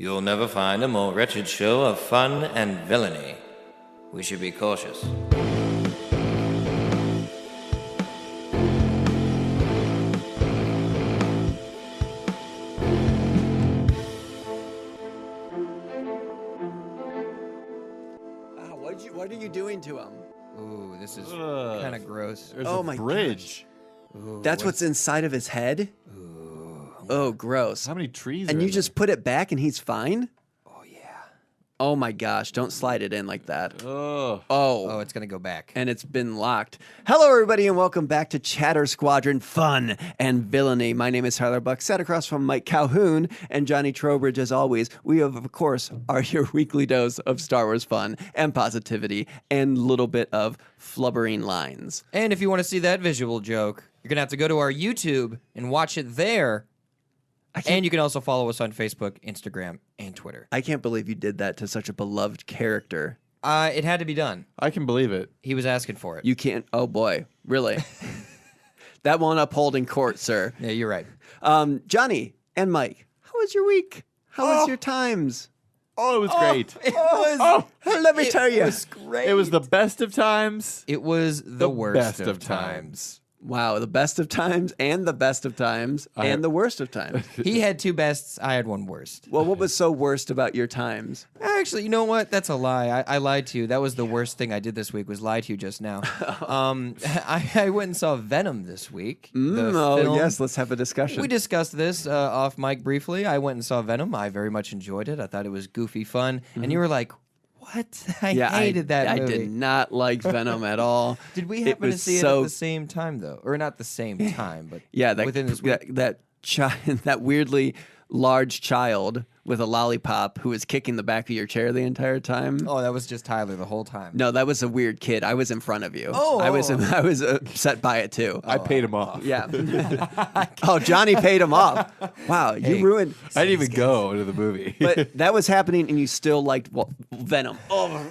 You'll never find a more wretched show of fun and villainy. We should be cautious. What are you doing to him? Ooh, this is kind of gross. There's Oh a my bridge. Ooh, That's what's inside of his head? Oh, gross. How many trees? And are you in just put it back and he's fine? Oh, yeah. Oh my gosh, don't slide it in like that. there? Oh, Oh, it's going to go back. And it's been locked. Hello, everybody, and welcome back to Chatter Squadron Fun and Villainy. My name is Tyler Buck, sat across from Mike Calhoun and Johnny Trowbridge. As always, we, of course, are your weekly dose of Star Wars fun and positivity and a little bit of flubbering lines. And if you want to see that visual joke, you're going to have to go to our YouTube and watch it there. And you can also follow us on Facebook, Instagram, and Twitter. I can't believe you did that to such a beloved character. It had to be done. I can believe it. He was asking for it. You can't. Oh, boy. Really? That won't uphold in court, sir. Yeah, you're right. Johnny and Mike, how was your week? How was your times? Oh, it was great. It was. Let me tell you. It was great. It was the best of times. It was the worst best of times. Wow, the best of times and the best of times and the worst of times. He had two bests. I had one worst. Well, what was so worst about your times? Actually, you know what? That's a lie. I lied to you. That was the worst thing I did this week. Was lie to you just now. I went and saw Venom this week. The film. Yes, let's have a discussion. We discussed this off mic briefly. I went and saw Venom. I very much enjoyed it. I thought it was goofy fun. And you were like, "What? I hated that movie." I did not like Venom at all. Did we happen to see it at the same time, though? Or not the same time, but Yeah, within this week? that weirdly large child with a lollipop who was kicking the back of your chair the entire time. Oh, that was just Tyler the whole time. No, that was a weird kid. I was in front of you. Oh. I was upset by it too. I paid him off. Yeah. Oh, Johnny paid him off. Wow, you ruined. I didn't even go to the movie. But that was happening, and you still liked Venom. Oh,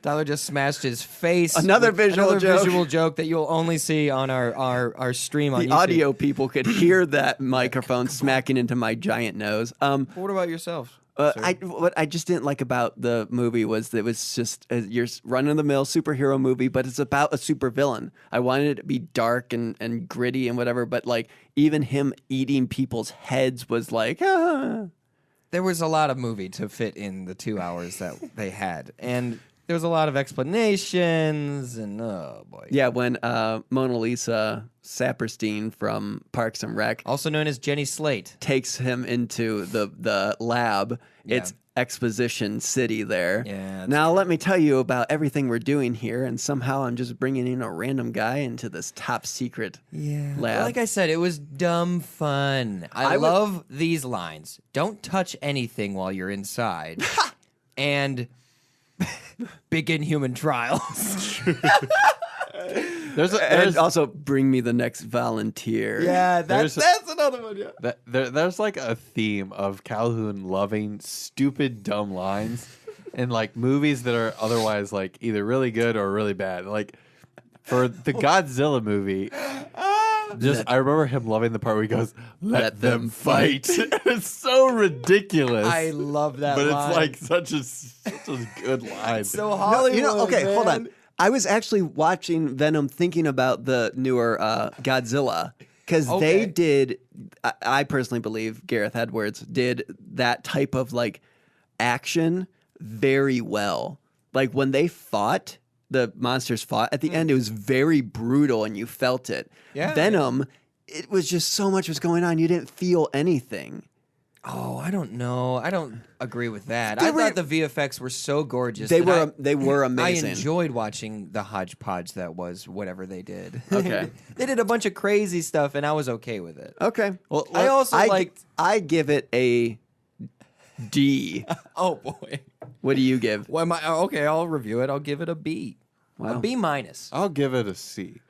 Tyler just smashed his face. Another with visual joke. visual joke that you'll only see on our stream on the YouTube. audio people could hear that microphone smacking into my giant nose. What about yourself? What I just didn't like about the movie was that it was just your run-of-the-mill superhero movie, but it's about a supervillain. I wanted it to be dark and gritty and whatever, but like even him eating people's heads was like, There was a lot of movie to fit in the 2 hours that they had, and there was a lot of explanations, and oh boy. Yeah, when Mona Lisa Saperstein from Parks and Rec, Also known as Jenny Slate. takes him into the lab. Yeah. It's Exposition City there. Yeah, that's Now let me tell you about everything we're doing here, and somehow I'm just bringing in a random guy into this top secret lab. Like I said, it was dumb fun. I love these lines. Don't touch anything while you're inside. And begin human trials. And also bring me the next volunteer. Yeah, There's that's another one. Yeah. There's like a theme of Calhoun loving stupid, dumb lines in like movies that are otherwise like either really good or really bad. Like for the Godzilla movie, I remember him loving the part where he goes, "Let them fight." It's so ridiculous. I love that but line. it's like such a good line. So No, Hollywood, okay, hold man. on. I was actually watching Venom thinking about the newer Godzilla because they did, I personally believe Gareth Edwards did that type of like action very well. Like when they fought, the monsters fought, at the end it was very brutal and you felt it. Yeah. Venom, it was just so much was going on. You didn't feel anything. Oh, I don't know. I don't agree with that. They I were- thought the VFX were so gorgeous. They that were I amazing. enjoyed watching the hodgepodge that was whatever they did. Okay. They did a bunch of crazy stuff, and I was okay with it. Okay. Well, I also liked- I give it a D. Oh boy. What do you give? Well, okay, I'll review it. I'll give it a B. Wow. A B minus. I'll give it a C.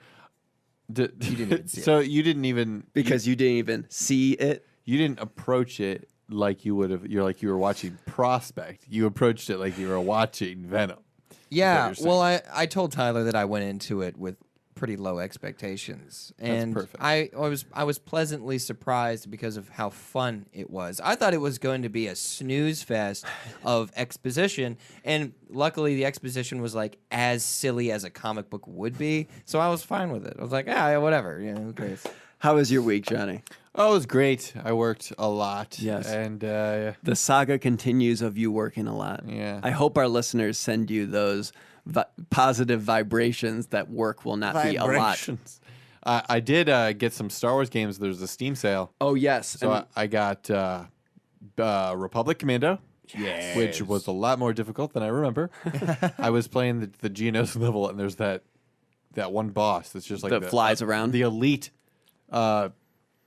You didn't even see So you didn't even Because you didn't even see it. you didn't approach it like you would have. You're like you were watching Prospect. You approached it like you were watching Venom. Yeah. you're saying. Well, I told Tyler that I went into it with pretty low expectations, and perfect. I was pleasantly surprised because of how fun it was. I thought it was going to be a snooze fest of exposition, and luckily the exposition was like as silly as a comic book would be. So I was fine with it. I was like, yeah, whatever. Who cares? How was your week, Johnny? Oh, it was great. I worked a lot. Yes. And The saga continues of you working a lot. Yeah. I hope our listeners send you those positive vibrations that work will not be a lot. vibrations. I did get some Star Wars games. There's a Steam sale. Oh, yes. So I got Republic Commando. Yes. Which was a lot more difficult than I remember. I was playing the Geonos level, and there's that one boss that's just like That flies around? the elite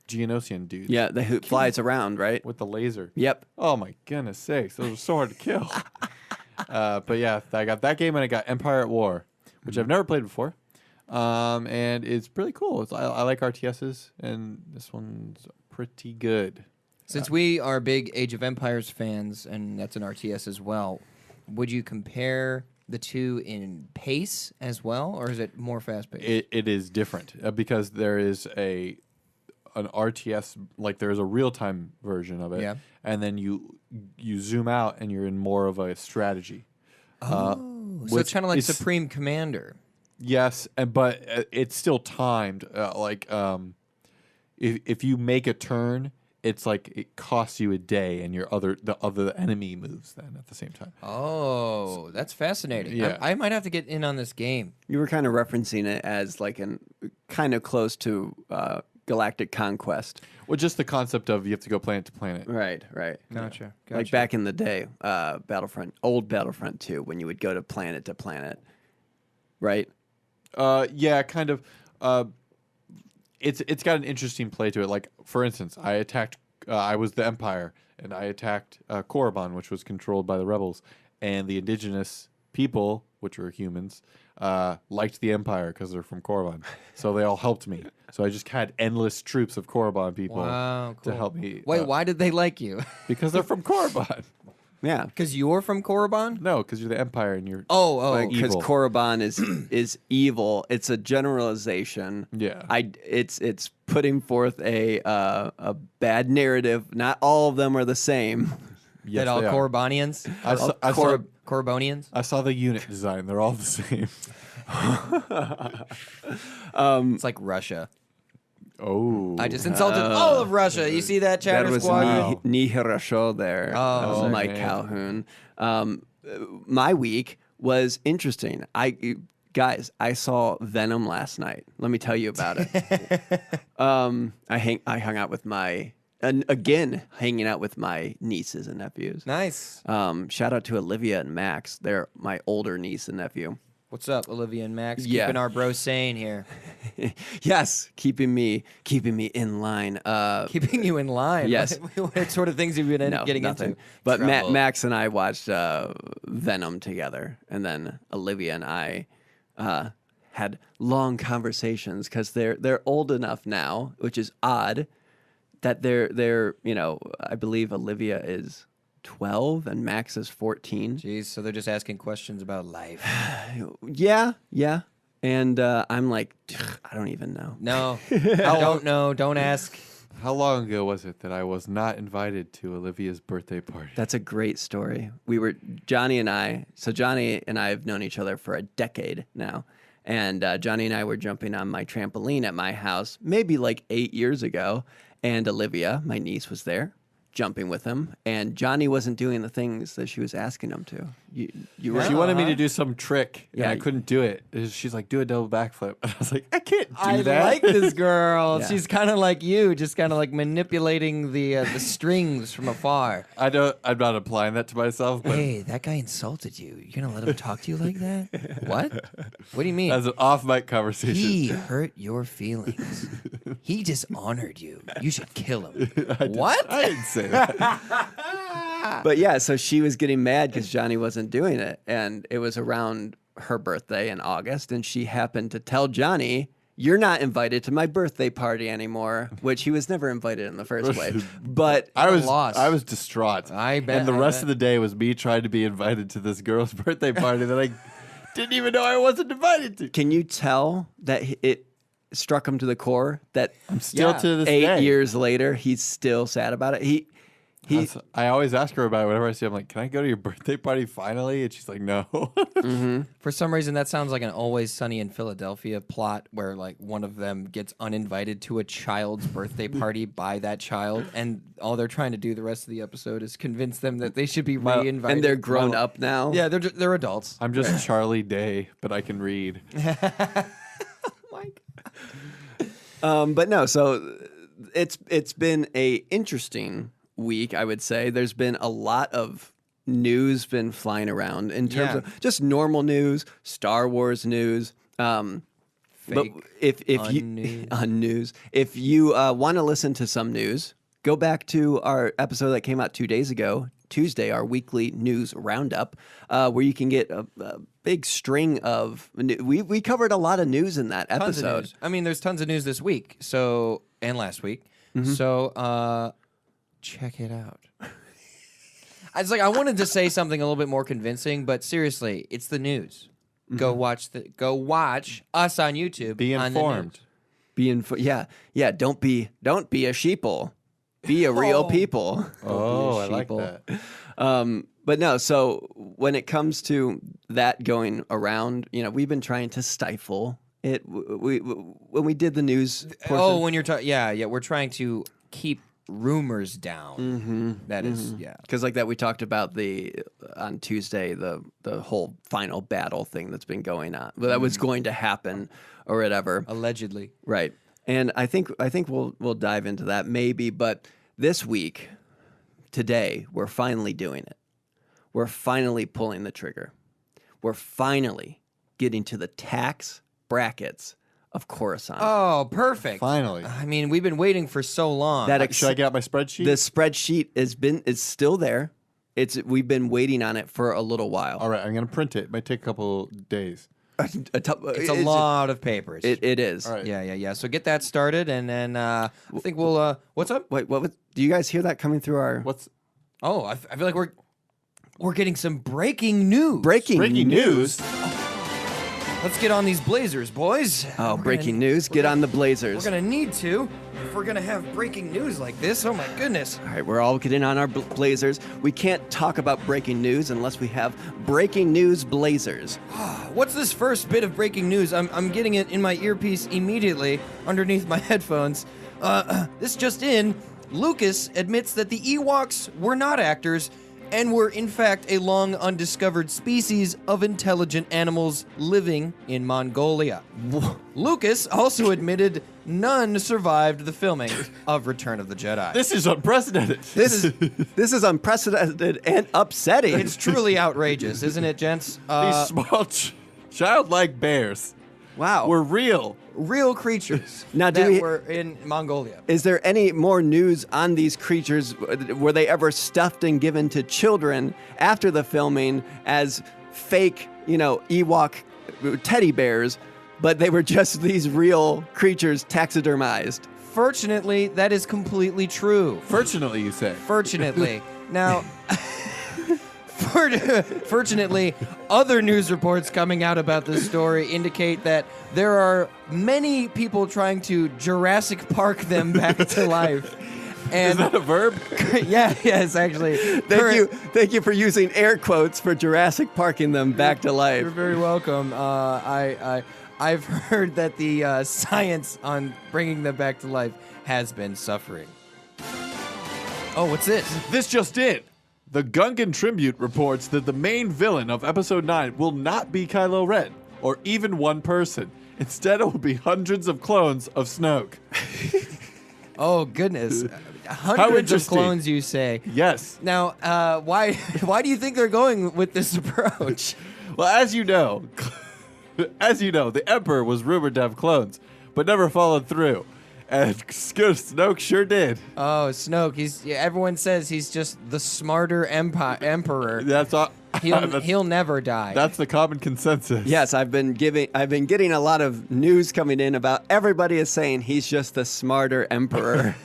Geonosian dude. Yeah, who flies around, right? With the laser. Yep. Oh my goodness sakes, those are so hard to kill. But yeah, I got that game, and I got Empire at War, which I've never played before, and it's pretty cool. I like RTSs, and this one's pretty good. Since we are big Age of Empires fans, and that's an RTS as well, would you compare the two in pace as well, or is it more fast-paced? It is different because there is an RTS, like there's a real-time version of it, Yeah. and then you zoom out and you're in more of a strategy. So it's kind of like Supreme Commander. Yes, but it's still timed. If you make a turn, it's like it costs you a day, and the other enemy moves then at the same time. Oh, that's fascinating. Yeah. I might have to get in on this game. You were kind of referencing it as like kind of close to Galactic Conquest. Well, just the concept of you have to go planet to planet. Right. Gotcha. Like back in the day, old Battlefront 2, when you would go to planet, right? Yeah, kind of. It's got an interesting play to it. Like, for instance, I was the Empire, and I attacked Korriban, which was controlled by the rebels, and the indigenous people, which were humans, liked the Empire because they're from Korriban, so they all helped me. So I just had endless troops of Korriban people Wow, to cool. help me. Wait, why did they like you? Because they're from Korriban. Yeah. Because you're from Korriban? No, because you're the Empire and you're Because evil. Korriban is evil. It's a generalization. Yeah. It's putting forth a bad narrative. Not all of them are the same. Yes, That all they are. Korribanians? Korribonians? I saw the unit design. They're all the same. It's like Russia. Oh. I just insulted all of Russia. You see that, Chatter That was Squad? Nihirasho there. Oh, That was okay. Mike Calhoun. My week was interesting. Guys, I saw Venom last night. Let me tell you about it. I hung out with hanging out with my nieces and nephews. Nice. Shout out to Olivia and Max. They're my older niece and nephew. What's up, Olivia and Max? Yeah. Keeping our bro sane here. Yes, keeping me in line. Keeping you in line. Yes. What sort of things have you been getting nothing. into? But Trouble. Max and I watched Venom together, and then Olivia and I had long conversations because they're old enough now, which is odd that they're I believe Olivia is 12 and Max is 14. Jeez, so they're just asking questions about life. Yeah. And I'm like, I don't even know. No, I don't know. Don't ask. How long ago was it that I was not invited to Olivia's birthday party? That's a great story. Johnny and I have known each other for a decade now. And Johnny and I were jumping on my trampoline at my house maybe like 8 years ago. And Olivia, my niece, was there jumping with him. And Johnny wasn't doing the things that she was asking him to. You were. She wanted me to do some trick, and Yeah. I couldn't do it. She's like, do a double backflip. And I was like, I can't do I that. like this girl. Yeah. She's kind of like you, just kind of like manipulating the strings from afar. I'm not applying that to myself, but Hey, that guy insulted you. You're gonna let him talk to you like that? What? What do you mean? as an off-mic conversation. He hurt your feelings. He dishonored you. You should kill him. What? I didn't say that. But yeah, so she was getting mad because Johnny wasn't doing it. And it was around her birthday in August. And she happened to tell Johnny, you're not invited to my birthday party anymore, which he was never invited in the first place. But I loss. was distraught. I bet- And the I rest bet. of the day was me trying to be invited to this girl's birthday party that Didn't even know I wasn't invited to. Can you tell that it struck him to the core that I'm still to this 8 day. years later he's still sad about it? I always ask her about it whenever I see. I'm like, "Can I go to your birthday party finally?" And she's like, "No." For some reason, that sounds like an Always Sunny in Philadelphia plot where like one of them gets uninvited to a child's birthday party by that child, and all they're trying to do the rest of the episode is convince them that they should be reinvited. And they're grown up now. Yeah, they're adults. I'm just Charlie Day, but I can read. Mike. But no, so it's been a interesting week, I would say. There's been a lot of news been flying around in terms of just normal news, Star Wars news. But if you on news, if you want to listen to some news, go back to our episode that came out 2 days ago, Tuesday, our weekly news roundup, where you can get a big string of. We covered a lot of news in that Tons of episode. news. I mean, there's tons of news this week. So and last week. So check it out. I wanted to say something a little bit more convincing, but seriously, it's the news. Go watch us on YouTube. Be on the informed. Yeah. Don't be a sheeple. Be a real people. Oh, I like sheeple. that. But no, so when it comes to that going around, we've been trying to stifle it. When we did the news portion. Oh, when you're talking, yeah, we're trying to keep rumors down. That is, yeah. Because like that, we talked about on Tuesday the whole final battle thing that's been going on. That was going to happen or whatever. Allegedly, Right. And I think we'll dive into that maybe, but this week, today, we're finally doing it. We're finally pulling the trigger. We're finally getting to the tax brackets of Coruscant. Oh, perfect! Finally. I mean, we've been waiting for so long. Should I get out my spreadsheet? The spreadsheet is still there. We've been waiting on it for a little while. All right, I'm going to print it. It might take a couple days. It's a lot of papers. It is. All right. Yeah. So get that started, and then I think we'll. What's up? Wait, do you guys hear that coming through our Oh, I feel like we're getting some breaking news. breaking news? Let's get on these Blazers, boys. Oh, breaking news! Get on the Blazers. We're gonna need to if we're gonna have breaking news like this. Oh my goodness. All right, we're all getting on our Blazers. We can't talk about breaking news unless we have breaking news Blazers. What's this first bit of breaking news? I'm getting it in my earpiece immediately underneath my headphones. This just in. Lucas admits that the Ewoks were not actors and were in fact a long undiscovered species of intelligent animals living in Mongolia. Lucas also admitted none survived the filming of Return of the Jedi. This is unprecedented. This is unprecedented and upsetting. It's truly outrageous, isn't it, gents? These small childlike bears wow. were real. Real creatures Now, that were in Mongolia. Is there any more news on these creatures? Were they ever stuffed and given to children after the filming as fake, Ewok teddy bears, but they were just these real creatures taxidermized? Fortunately, that is completely true. Fortunately, you say. Fortunately. Now, fortunately, other news reports coming out about this story indicate that there are many people trying to Jurassic Park them back to life. And Is that a verb? yes, actually. Thank you for using air quotes for Jurassic Parking them back to life. You're very welcome. I've heard that the science on bringing them back to life has been suffering. Oh, what's this? This just in. The Gungan Tribute reports that the main villain of Episode 9 will not be Kylo Ren, or even one person. Instead, it will be hundreds of clones of Snoke. Oh, goodness. Hundreds of interesting. clones, you say. Yes. Now, why do you think they're going with this approach? Well, as you know, the Emperor was rumored to have clones, but never followed through. And Snoke sure did. Oh, Snoke. Everyone says he's just the smarter emperor. That's all. He'll never die. That's the common consensus. Yes, I've been getting a lot of news coming in about everybody is saying he's just the smarter emperor.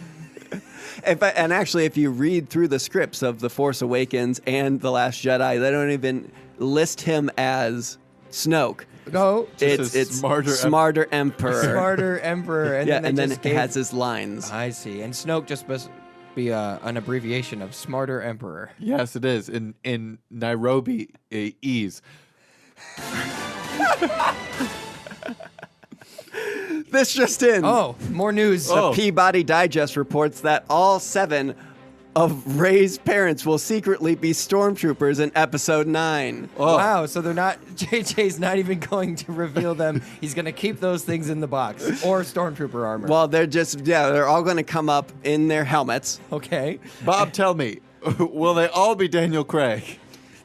And actually, if you read through the scripts of The Force Awakens and The Last Jedi, they don't even list him as Snoke. No. It's Smarter Smarter Emperor. Smarter Emperor. And Yeah, then and then just it has his lines. I see. And Snoke just must be an abbreviation of Smarter Emperor. Yes, it is. In Nairobi, ease. This just in. Oh, more news. The Peabody Digest reports that all 7 of Rey's parents will secretly be stormtroopers in Episode 9. Oh. Wow, so they're not. JJ's not even going to reveal them. He's going to keep those things in the box or stormtrooper armor. Well, they're all going to come up in their helmets. Okay. Bob, tell me, will they all be Daniel Craig?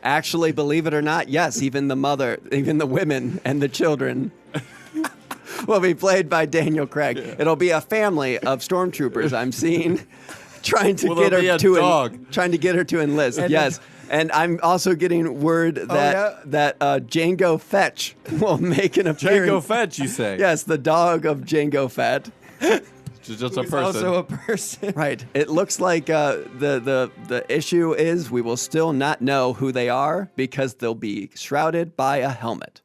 Actually, believe it or not, yes, even the women and the children will be played by Daniel Craig. Yeah. It'll be a family of stormtroopers I'm seeing trying to get her to enlist. And yes. And I'm also getting word that Jango Fett will make an appearance. Jango Fett, you say? Yes, the dog of Jango Fett. Just a person. Also a person. Right. It looks like the issue is we will still not know who they are because they'll be shrouded by a helmet.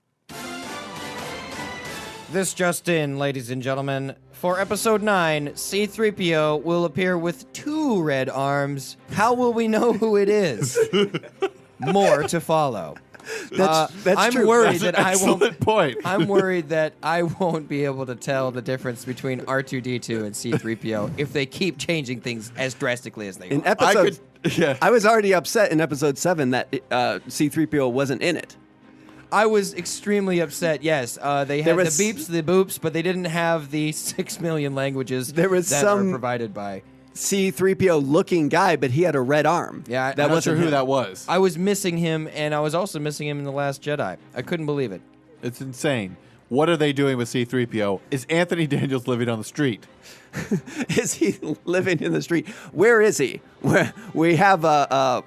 This just in, ladies and gentlemen. For Episode 9, C-3PO will appear with 2 red arms. How will we know who it is? More to follow. That's I'm true. worried That's that an I won't. excellent point. I'm worried that I won't be able to tell the difference between R2D2 and C-3PO if they keep changing things as drastically as they In are. episode, Yeah. I was already upset in Episode 7 that C-3PO wasn't in it. I was extremely upset. Yes, they had the beeps, the boops, but they didn't have the 6 million languages There was that some are provided by. C-3PO looking guy, but he had a red arm. Yeah, I'm not sure who that was. I was missing him, and I was also missing him in The Last Jedi. I couldn't believe it. It's insane. What are they doing with C-3PO? Is Anthony Daniels living on the street? Is he living in the street? Where is he? We have a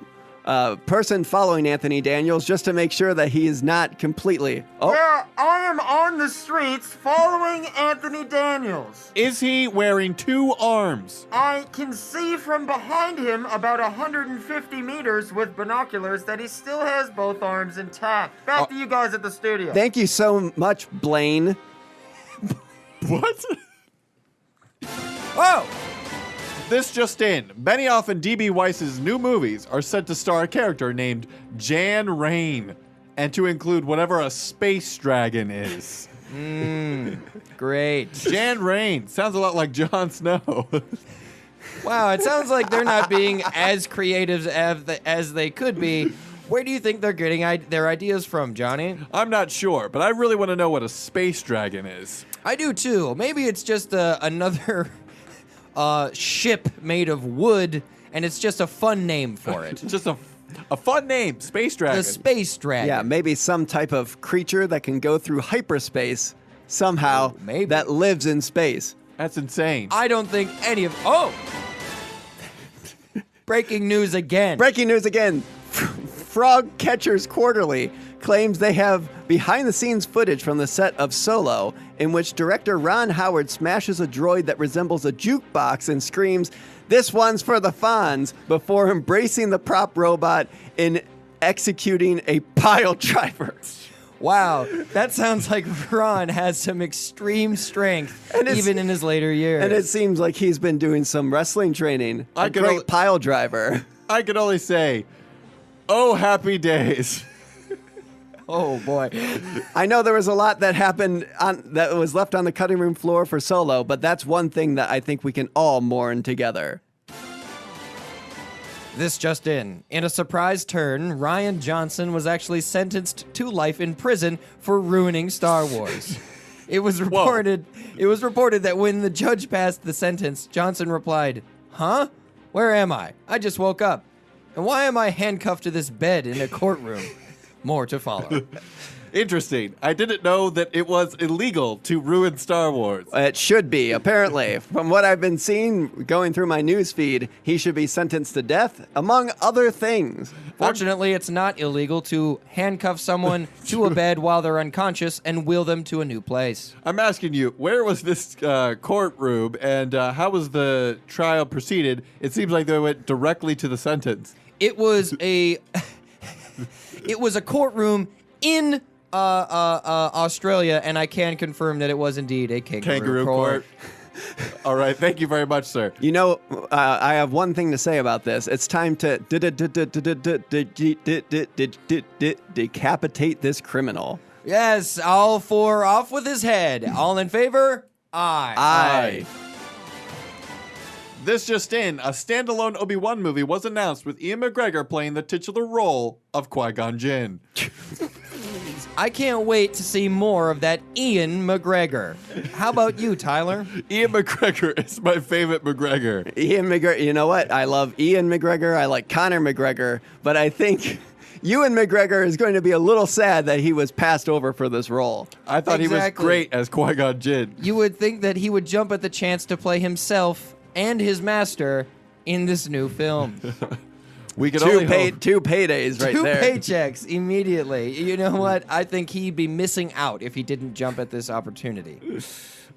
person following Anthony Daniels just to make sure that he is not completely. Oh, Yeah, I am on the streets following Anthony Daniels. Is he wearing 2 arms? I can see from behind him about 150 meters with binoculars that he still has both arms intact. Back to you guys at the studio. thank you so much, Blaine. What? Oh! This just in. Benioff and D.B. Weiss's new movies are set to star a character named Jan Rain and to include whatever a space dragon is. Great. Jan Rain. Sounds a lot like Jon Snow. Wow, it sounds like they're not being as creative as they could be. Where do you think they're getting their ideas from, Johnny? I'm not sure, but I really want to know what a space dragon is. I do too. Maybe it's just another ship made of wood, and it's just a fun name for it. Just a fun name, Space Dragon. The Space Dragon. Yeah, maybe some type of creature that can go through hyperspace somehow maybe. that lives in space. That's insane. I don't think any of... Oh! Breaking news again. Breaking news again. Frog Catchers Quarterly claims they have behind-the-scenes footage from the set of Solo in which director Ron Howard smashes a droid that resembles a jukebox and screams, "This one's for the fans," before embracing the prop robot in executing a pile driver. Wow, that sounds like Ron has some extreme strength, even in his later years. And it seems like he's been doing some wrestling training. A great pile driver. I can only say, oh, happy days. Oh, boy. I know there was a lot that happened that was left on the cutting room floor for Solo, but that's one thing that I think we can all mourn together. This just in. In a surprise turn, Rian Johnson was actually sentenced to life in prison for ruining Star Wars. It was reported that when the judge passed the sentence, Johnson replied, "Huh? Where am I? I just woke up. And why am I handcuffed to this bed in a courtroom?" More to follow. Interesting. I didn't know that it was illegal to ruin Star Wars. It should be, apparently. From what I've been seeing going through my news feed, he should be sentenced to death, among other things. Fortunately, it's not illegal to handcuff someone to a bed while they're unconscious and wheel them to a new place. I'm asking you, where was this courtroom and how was the trial proceeded? It seems like they went directly to the sentence. It was a courtroom in Australia, and I can confirm that it was indeed a kangaroo court. All right, thank you very much, sir. You know, I have one thing to say about this. It's time to decapitate this criminal. Yes, all four off with his head. All in favor? Aye. Aye. This just in, a standalone Obi-Wan movie was announced with Ian McGregor playing the titular role of Qui-Gon Jinn. I can't wait to see more of that Ian McGregor. How about you, Tyler? Ian McGregor is my favorite McGregor. Ian McGregor, you know what? I love Ian McGregor. I like Conor McGregor. But I think Ewan McGregor is going to be a little sad that he was passed over for this role. I thought he was great as Qui-Gon Jinn. You would think that he would jump at the chance to play himself and his master in this new film. We could only hope. Two paydays right there. 2 paychecks immediately. You know what? I think he'd be missing out if he didn't jump at this opportunity.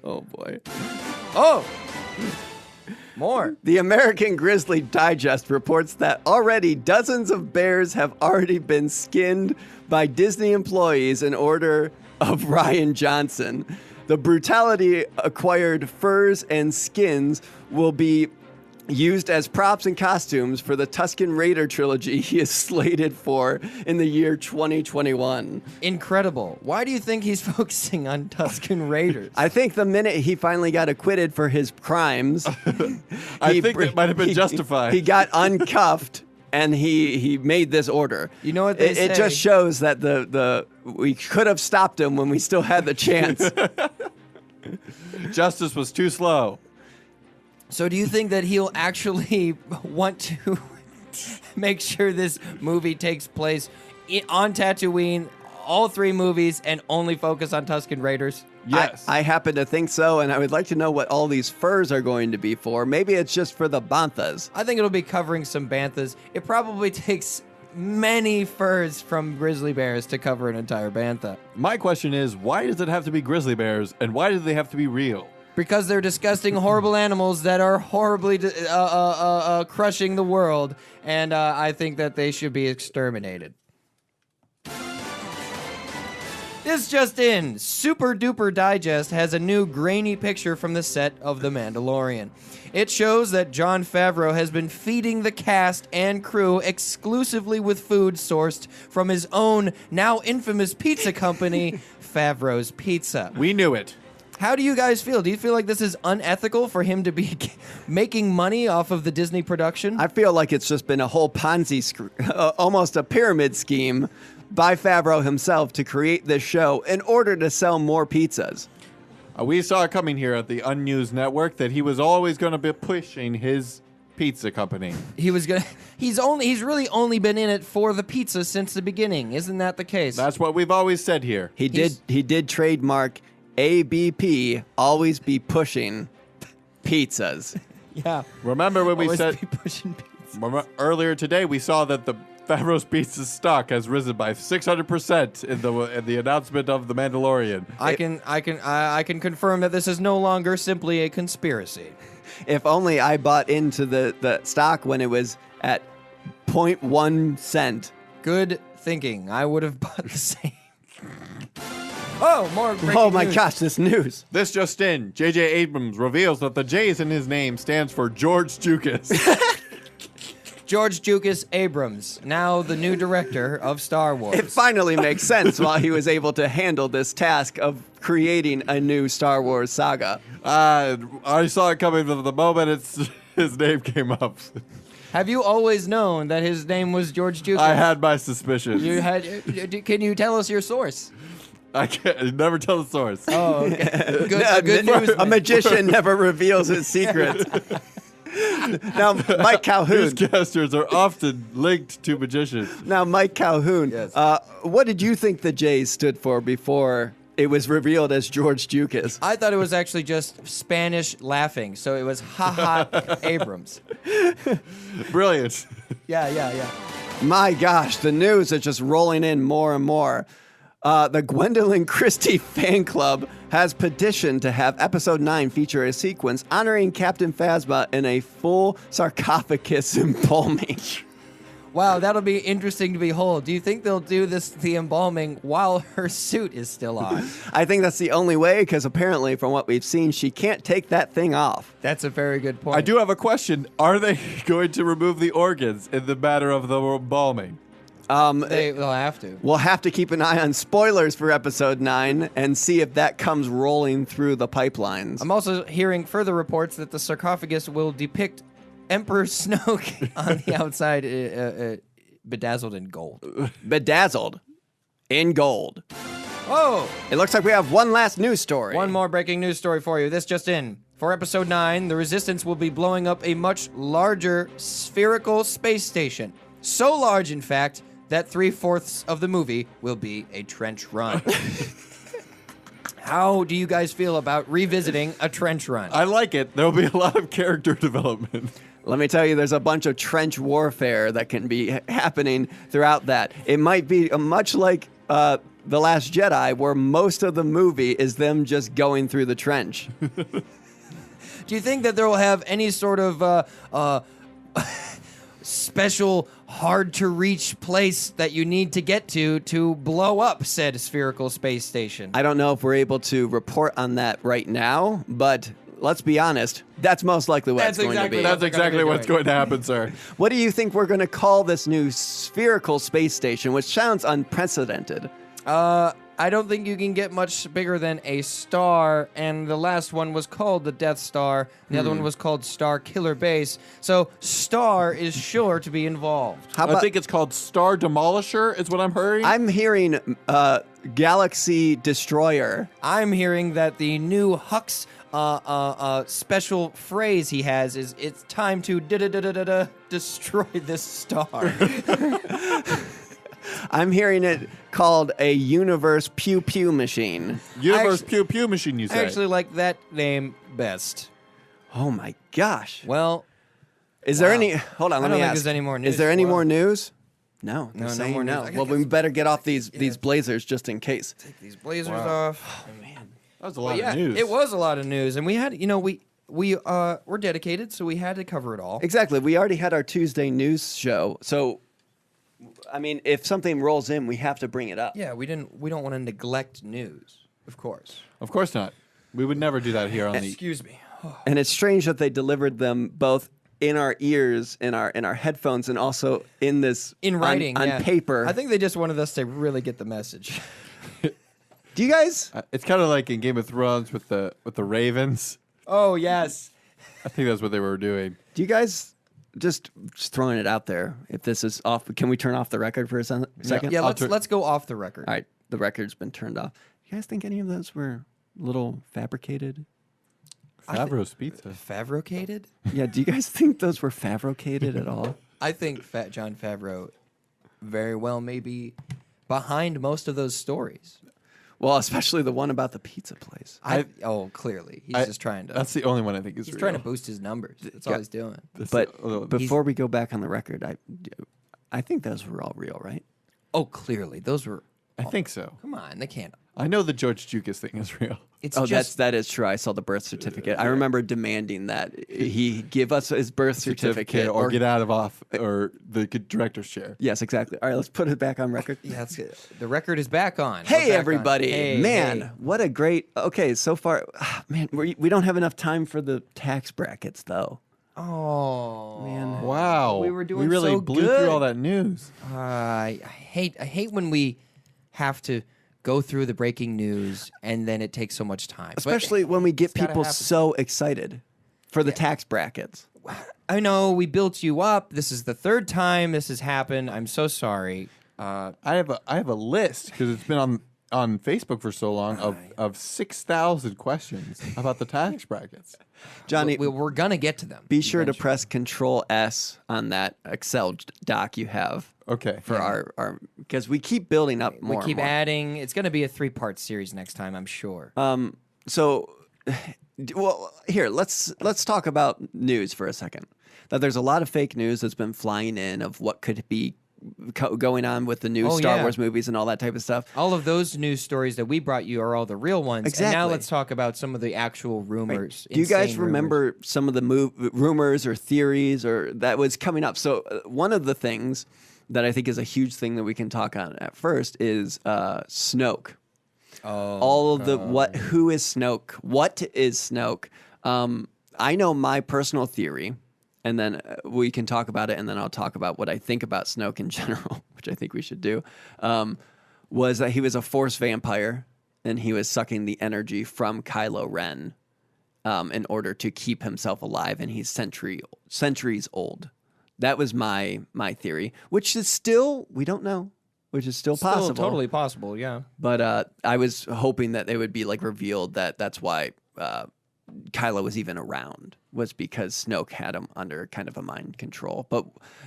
Oh, boy. Oh! More. The American Grizzly Digest reports that already dozens of bears have already been skinned by Disney employees in order of Ryan Johnson. The brutality acquired furs and skins will be used as props and costumes for the Tusken Raider trilogy he is slated for in the year 2021. Incredible. Why do you think he's focusing on Tusken Raiders? I think the minute he finally got acquitted for his crimes, I think it might have been justified. He got uncuffed and he made this order. You know what they say? It just shows that we could have stopped him when we still had the chance. Justice was too slow. So do you think that he'll actually want to make sure this movie takes place on Tatooine, all 3 movies, and only focus on Tusken Raiders? Yes. I happen to think so, and I would like to know what all these furs are going to be for. Maybe it's just for the banthas. I think it'll be covering some banthas. It probably takes many furs from grizzly bears to cover an entire bantha. My question is, why does it have to be grizzly bears, and why do they have to be real? Because they're disgusting, horrible animals that are horribly crushing the world, and I think that they should be exterminated. This just in, Super Duper Digest has a new grainy picture from the set of The Mandalorian. It shows that Jon Favreau has been feeding the cast and crew exclusively with food sourced from his own, now infamous pizza company, Favreau's Pizza. We knew it. How do you guys feel? Do you feel like this is unethical for him to be making money off of the Disney production? I feel like it's just been a whole almost a pyramid scheme by Favreau himself to create this show in order to sell more pizzas. We saw it coming here at the Unused Network that he was always going to be pushing his pizza company. He's really only been in it for the pizza since the beginning. Isn't that the case? That's what we've always said here. He did trademark ABP, always be pushing pizzas. Yeah. Remember when we Always said be pushing pizza. Earlier today we saw that the Favreau's Pizza stock has risen by 600% in the announcement of The Mandalorian. I can confirm that this is no longer simply a conspiracy. If only I bought into the stock when it was at 0.1 cent. Good thinking. I would have bought the same. Oh, more breaking Oh my news. gosh, this news. This just in, J.J. Abrams reveals that the J's in his name stands for George Lucas. George Lucas Abrams, now the new director of Star Wars. It finally makes sense while he was able to handle this task of creating a new Star Wars saga. I saw it coming from the moment his name came up. Have you always known that his name was George Lucas? I had my suspicions. Can you tell us your source? I can't never tell the source. Oh, okay. Good news. A magician never reveals his secrets. Now, Mike Calhoun. Newscasters are often linked to magicians. Now, Mike Calhoun. Yes. What did you think the J's stood for before it was revealed as George Lucas? I thought it was actually just Spanish laughing, so it was haha Abrams. Brilliant. Yeah. My gosh, the news is just rolling in more and more. The Gwendolyn Christie fan club has petitioned to have episode 9 feature a sequence honoring Captain Phasma in a full sarcophagus embalming. Wow, that'll be interesting to behold. Do you think they'll do the embalming while her suit is still on? I think that's the only way, because apparently, from what we've seen, she can't take that thing off. That's a very good point. I do have a question. Are they going to remove the organs in the matter of the embalming? They'll have to. We'll have to keep an eye on spoilers for episode 9 and see if that comes rolling through the pipelines. I'm also hearing further reports that the sarcophagus will depict Emperor Snoke on the outside, bedazzled in gold. Bedazzled in gold. Oh! It looks like we have one last news story. One more breaking news story for you. This just in. For episode 9, the Resistance will be blowing up a much larger spherical space station. So large, in fact, that 3/4 of the movie will be a trench run. How do you guys feel about revisiting a trench run? I like it. There will be a lot of character development. Let me tell you, there's a bunch of trench warfare that can be happening throughout that. It might be much like The Last Jedi, where most of the movie is them just going through the trench. Do you think that there will have any sort of special, hard-to-reach place that you need to get to blow up said spherical space station? I don't know if we're able to report on that right now, but let's be honest, that's most likely what it's going to be. That's exactly what's going to happen, sir. What do you think we're going to call this new spherical space station, which sounds unprecedented? I don't think you can get much bigger than a star, and the last one was called the Death Star, and the other one was called Star Killer Base, so Star is sure to be involved. How about, I think it's called Star Demolisher is what I'm hearing. I'm hearing Galaxy Destroyer. I'm hearing that the new Hux special phrase he has is, "It's time to destroy this star." I'm hearing it called a universe pew pew machine. Universe Pew Pew Machine, you say? I actually like that name best. Oh my gosh. Well, Is there any... Hold on, let I me don't think ask. there's any more news. Is there any Well, more news? No. No, they're no saying more news. no. I gotta Well, get we some- better get off these blazers just in case. take these blazers Wow. off. Oh, man. That was a But lot yeah, of news. it was a lot of news, and we had, we're dedicated, so we had to cover it all. Exactly. We already had our Tuesday news show. So, I mean, if something rolls in, we have to bring it up. Yeah, we don't want to neglect news, of course. Of course not. We would never do that here on the... Excuse me. And it's strange that they delivered them both in our ears, in our headphones, and also in this In writing, on yeah. paper. I think they just wanted us to really get the message. Do you guys? It's kind of like in Game of Thrones with the Ravens. Oh, yes. I think that's what they were doing. Do you guys just throwing it out there? If this is off, can we turn off the record for a second? Yeah, I'll let's go off the record. All right, the record's been turned off. You guys think any of those were a little fabricated? Favreau's Pizza. Favrocated? Yeah. Do you guys think those were fabricated at all? I think John Favreau very well may be behind most of those stories. Well, especially the one about the pizza place. Clearly. He's just trying to... That's the only one I think is He's real. trying to boost his numbers. That's all he's doing. But before we go back on the record, I think those were all real, right? Oh, clearly. Those were... I think so. Come on, they can't... I know the George Lucas thing is real. It's Oh, just... that is true. I saw the birth certificate. I remember demanding that he give us his birth certificate or get out of off or the director's chair. Yes, exactly. All right, let's put it back on record. Yeah, that's good. The record is back on. Hey, We're back on. everybody. Hey, man, hey. what a great... Okay, so far... Man, we don't have enough time for the tax brackets, though. Oh, Man. Wow. We were doing We really so blew good. through all that news. I hate when we have to go through the breaking news and then it takes so much time. But Especially when we get it's gotta people happen. so excited for the tax brackets. I know we built you up. This is the third time this has happened. I'm so sorry. I have a list because it's been on Facebook for so long of 6,000 questions about the tax brackets. Johnny, We're gonna get to them. be sure to eventually. press Control S on that Excel doc you have Okay. for our because we keep building up more. We keep and more. adding. It's gonna be a 3-part series next time, I'm sure. So, well, here let's talk about news for a second. That there's a lot of fake news that's been flying in of what could be going on with the new Star Wars movies and all that type of stuff. All of those news stories that we brought you are all the real ones. Exactly. And now let's talk about some of the actual rumors. Do you guys insane remember some of the rumors or theories or that was coming up? So one of the things that I think is a huge thing that we can talk on at first is Snoke. All of the who is Snoke? What is Snoke? I know my personal theory, and then we can talk about it, and then I'll talk about what I think about Snoke in general, which I think we should do. Was that he was a Force vampire, and he was sucking the energy from Kylo Ren in order to keep himself alive, and he's centuries old. That was my theory, which is still, we don't know, which is still possible. Totally possible, yeah. But I was hoping that they would be like revealed that that's why Kylo was even around, was because Snoke had him under kind of a mind control. But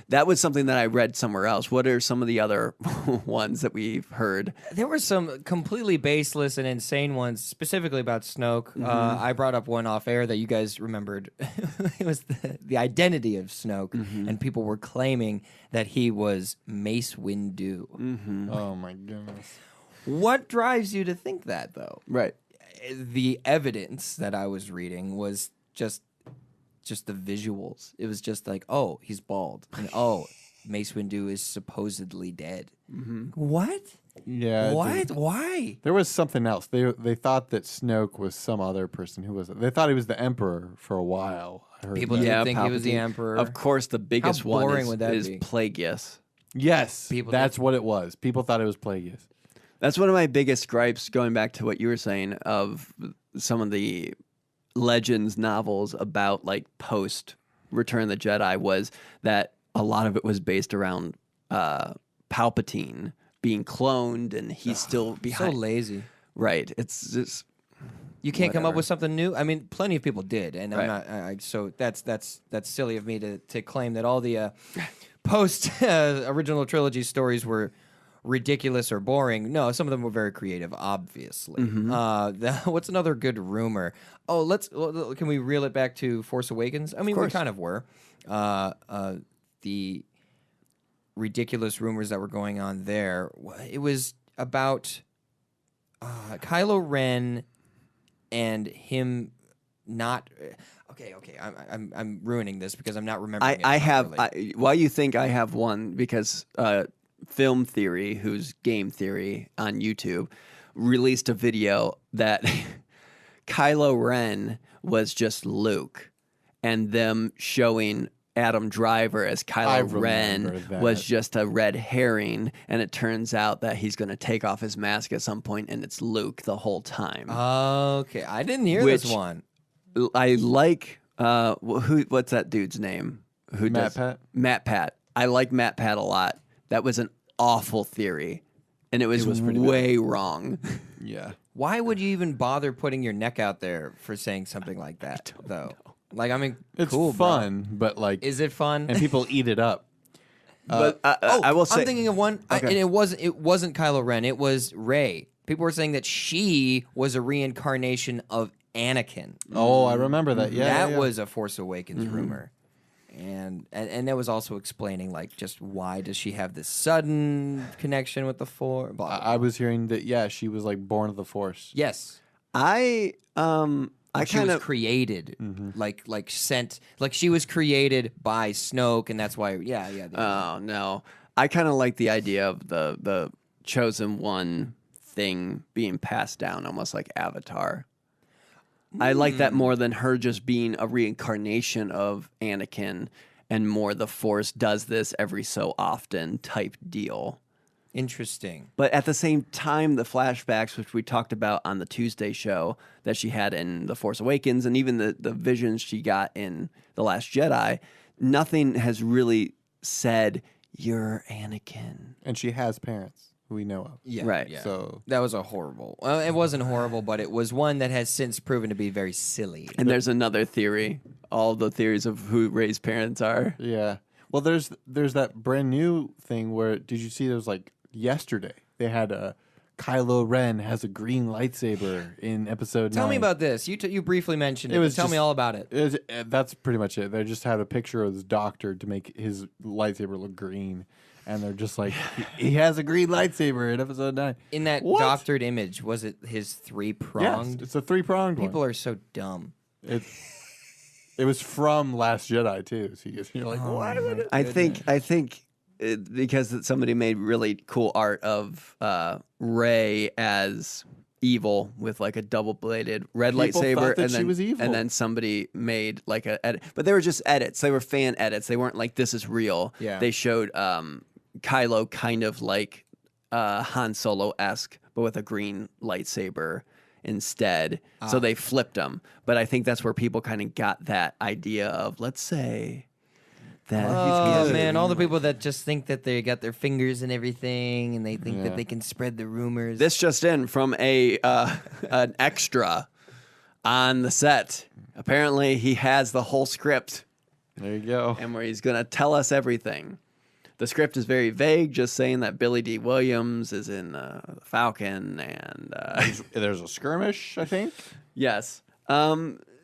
that was something that I read somewhere else. What are some of the other ones that we've heard? There were some completely baseless and insane ones, specifically about Snoke. I brought up one off air that you guys remembered. It was the identity of Snoke, and people were claiming that he was Mace Windu. Oh my goodness. What drives you to think that, though? Right. The evidence that I was reading was just the visuals. It was just like, oh, he's bald, and oh, Mace Windu is supposedly dead. What? Yeah. What? Why? There was something else. They thought that Snoke was some other person. Who was it? They thought he was the Emperor for a while. I heard People that. did think he was the Palpatine. Emperor. Of course, the biggest How one boring would that is be? Plagueis. Yes, People that's did. what it was. People thought it was Plagueis. That's one of my biggest gripes, going back to what you were saying, of some of the Legends novels about like post Return of the Jedi, was that a lot of it was based around Palpatine being cloned and he's still so behind. lazy. Right. It's just You can't come up whatever. with something new. I mean, plenty of people did, and I'm Right. not. So that's silly of me to claim that all the post original trilogy stories were ridiculous or boring. No, some of them were very creative, obviously. What's another good rumor? Oh, can we reel it back to Force Awakens? I mean, we course. kind of were. The ridiculous rumors that were going on there. It was about Kylo Ren and him not. Okay. I'm ruining this because I'm not remembering. I have. properly. Why you think I have one? Because Film Theory, who's Game Theory on YouTube, released a video that Kylo Ren was just Luke, and them showing Adam Driver as Kylo Ren that. was just a red herring, and it turns out that he's going to take off his mask at some point, and it's Luke the whole time. Okay, I didn't hear Which- this one. I like what's that dude's name? Who Matt does Pat? Matt Pat. I like Matt Pat a lot. That was an awful theory, and it was pretty way wrong. Yeah. Why would you even bother putting your neck out there for saying something like that, though? Like, I mean, It's cool, bro. fun, but like, Is it fun? and people eat it up. But I will say, I'm thinking of one, and it wasn't Kylo Ren. It was Rey. People were saying that she was a reincarnation of Anakin. Oh, I remember that. Yeah, that yeah. was a Force Awakens rumor, and that was also explaining like just why does she have this sudden connection with the Force? Blah, blah, blah. I was hearing that. Yeah, she was like born of the Force. Yes, I she kind was of created, like sent, like she was created by Snoke, and that's why. Yeah. oh no, I kind of like the idea of the chosen one thing being passed down, almost like Avatar. I like that more than her just being a reincarnation of Anakin, and more the Force does this every so often type deal. Interesting. But at the same time, the flashbacks, which we talked about on the Tuesday show that she had in The Force Awakens, and even the visions she got in The Last Jedi, nothing has really said, you're Anakin. And she has parents who we know of. Yeah, Right. Yeah. So That was a horrible. Well, it wasn't horrible, but it was one that has since proven to be very silly. And there's another theory, all the theories of who Rey's parents are. yeah. Well, there's that brand new thing where did you see? There was like yesterday they had Kylo Ren has a green lightsaber in episode 9. Tell me about this. You briefly mentioned it. It was Tell me just- all about it. That's pretty much it. They just had a picture of this doctor to make his lightsaber look green, and they're just like, he has a green lightsaber in episode 9. In that What? doctored image, was it his Yes, three-pronged? it's a 3-pronged one. People are so dumb. It was from Last Jedi too. So you're like, Oh what? my I goodness. think because somebody made really cool art of Rey as evil with like a double-bladed red People lightsaber, thought that and she then was evil. and then somebody made like a edit, but they were just edits. They were fan edits. They weren't like this is real. Yeah. They showed Kylo kind of like Han Solo-esque, but with a green lightsaber instead. So they flipped them. But I think that's where people kind of got that idea of, let's say that Oh man, all the people that just think that they got their fingers in everything, and they think that they can spread the rumors. This just in from an extra on the set. Apparently, he has the whole script, There you go. and where he's gonna tell us everything. The script is very vague, just saying that Billy D. Williams is in the Falcon, and There's a skirmish, I think. yes.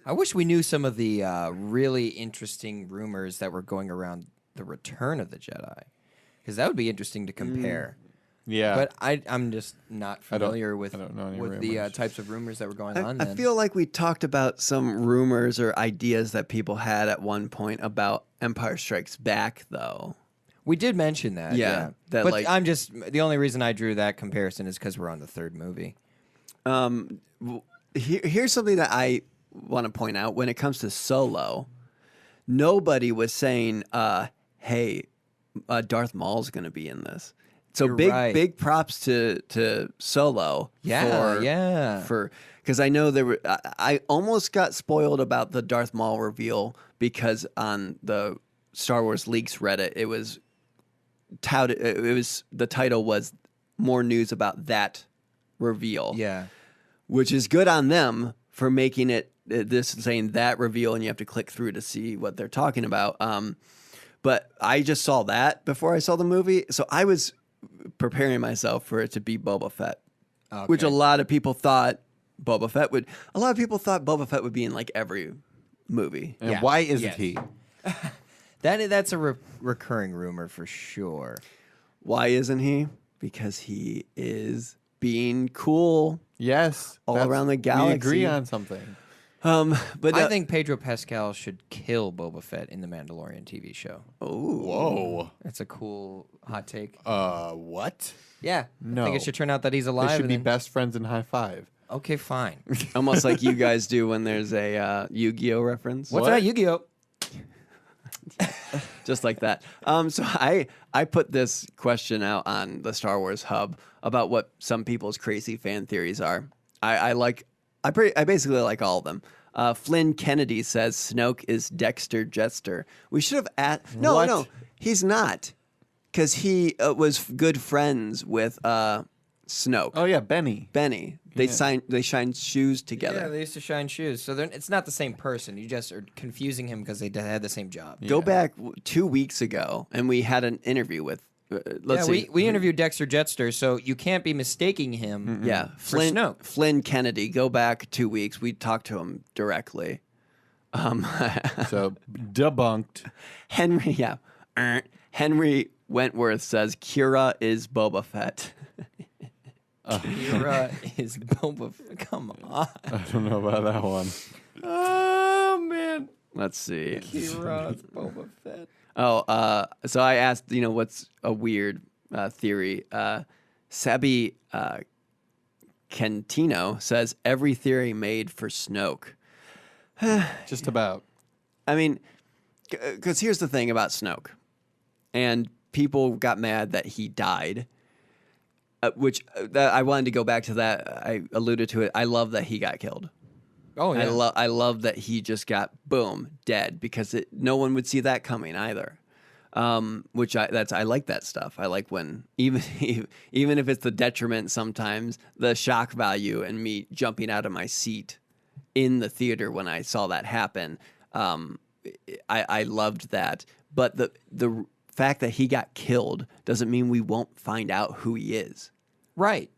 I wish we knew some of the really interesting rumors that were going around the Return of the Jedi, because that would be interesting to compare. Yeah. But I'm just not familiar with I don't know any the rumors. types of rumors that were going on. I Then feel like we talked about some rumors or ideas that people had at one point about Empire Strikes Back, though. we did mention that. Yeah, that, but like- I'm just the only reason I drew that comparison is because we're on the third movie. Here's something that I want to point out when it comes to Solo. Nobody was saying, "Hey, Darth Maul's going to be in this." So You're big, right. big props to Solo. For because I know there were. I almost got spoiled about the Darth Maul reveal because on the Star Wars Leaks Reddit, it was touted. It was the title was more news about that reveal. Yeah. Which is good on them for making it this saying that reveal, and you have to click through to see what they're talking about. But I just saw that before I saw the movie, so I was preparing myself for it to be Boba Fett, which a lot of people thought Boba Fett would. A lot of people thought Boba Fett would be in like every movie. and Yeah. why isn't Yes. he? That's a recurring rumor for sure. Why isn't he? Because he is being cool. Yes. All that's- around the We galaxy. agree on something. But I think Pedro Pascal should kill Boba Fett in the Mandalorian TV show. Whoa. That's a cool hot take. What? Yeah. No. I think it should turn out that he's alive. They should and be then- best friends and high five. Okay, fine. almost like you guys do when there's a Yu-Gi-Oh reference. What's that, Yu-Gi-Oh? Just like that. So I put this question out on the Star Wars Hub about what some people's crazy fan theories are. I basically like all of them. Flynn Kennedy says Snoke is Dexter Jettster. We should have What? no, he's not, because he was good friends with Snoke. Oh yeah, Benny. Benny. They shined shoes together. Yeah, they used to shine shoes. So it's not the same person. You just are confusing him because they had the same job. Go back 2 weeks ago, and we had an interview with. Let's see. we interviewed Dexter Jettster, so you can't be mistaking him. Yeah, For Snoke. Flynn Kennedy. Go back 2 weeks. We talked to him directly. So debunked. Henry, yeah, Henry Wentworth says Kira is Boba Fett. Kira is Boba Fett. Come on. I don't know about that one. Oh, man. Let's see. Kira is Boba Fett. Oh, so I asked, what's a weird theory? Sabi Cantino says every theory made for Snoke. Just about. I mean, because here's the thing about Snoke, and people got mad that he died, which I wanted to go back to that. I alluded to it. I love that he got killed. Oh, yeah. I love that he just got boom dead because no one would see that coming either. Which I like that stuff. I like when even if it's the detriment sometimes, the shock value and me jumping out of my seat in the theater when I saw that happen. I loved that. But the fact that he got killed doesn't mean we won't find out who he is. Right.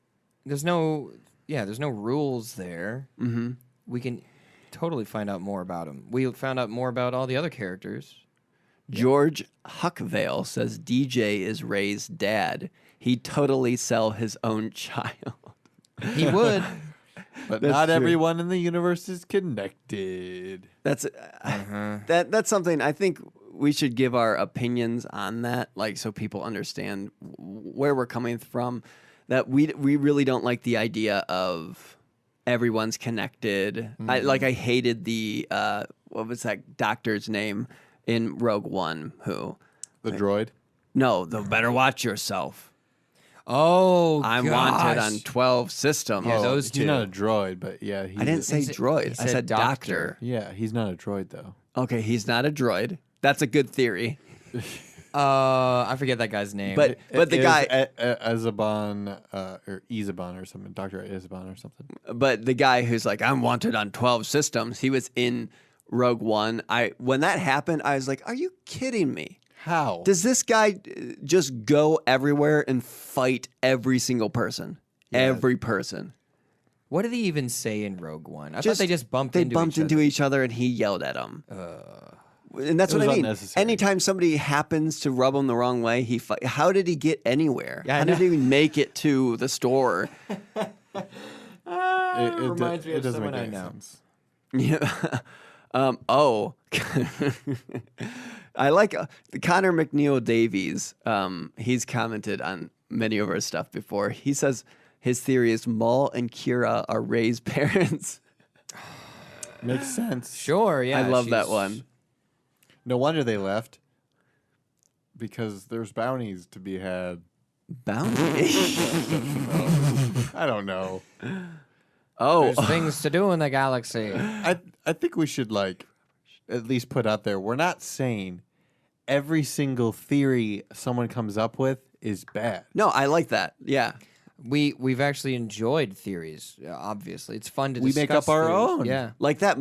There's no rules there. Mm-hmm. We can totally find out more about him. We found out more about all the other characters. George Huckvale says DJ is Rey's dad. He'd totally sell his own child. He would. But That's not true. everyone in the universe is connected. That's that's something I think we should give our opinions on that, like so people understand where we're coming from. That we really don't like the idea of everyone's connected. I hated the what was that doctor's name in Rogue One? Who? The droid? No, the better watch yourself. Oh, I'm gosh. wanted on 12 systems. Yeah, those He's two. not a droid, but yeah. I didn't say droid. I said said doctor. doctor. Yeah, he's not a droid, though. Okay, he's not a droid. That's a good theory. I forget that guy's name. But the guy, Azaban, or Ezaban or something. Dr. Ezaban or something. but the guy who's like, I'm wanted on 12 systems. He was in Rogue One. When that happened, I was like, are you kidding me? How? Does this guy just go everywhere and fight every single person? Yeah. Every person. what did he even say in Rogue One? I thought they just bumped into each other and he yelled at them. And that's It what I was mean. unnecessary. Anytime somebody happens to rub him the wrong way, how did he get anywhere? Yeah, I How did know. he even make it to the store? It reminds me of doesn't someone make I any know. sense. Yeah. I like Connor McNeil Davies. He's commented on many of our stuff before. He says his theory is Maul and Kira are Rey's parents. Makes sense. Sure, yeah. I love that she's- one. No wonder they left. Because there's bounties to be had. Bounty. I don't know. There's things to do in the galaxy. I think we should at least put out there. We're not saying every single theory someone comes up with is bad. No, I like that. Yeah. We've actually enjoyed theories. Obviously, it's fun to We make discuss up our theories. own. Yeah, Like that,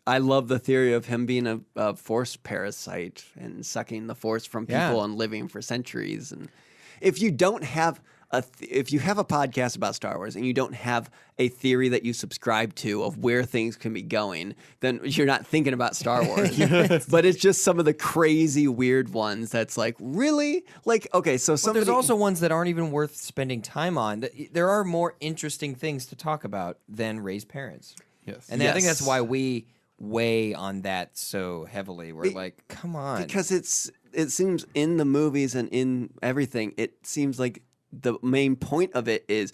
I love the theory of him being a force parasite and sucking the force from people Yeah. and living for centuries. And if you don't have if you have a podcast about Star Wars and you don't have a theory that you subscribe to of where things can be going, then you're not thinking about Star Wars. But it's just some of the crazy, weird ones that's like, really? Like, okay, so but somebody... there's also ones that aren't even worth spending time on. There are more interesting things to talk about than Rey's parents, Yes. and I think that's Yes. why we weigh on that so heavily. We're like, come on, Because it seems in the movies and in everything, it seems like the main point of it is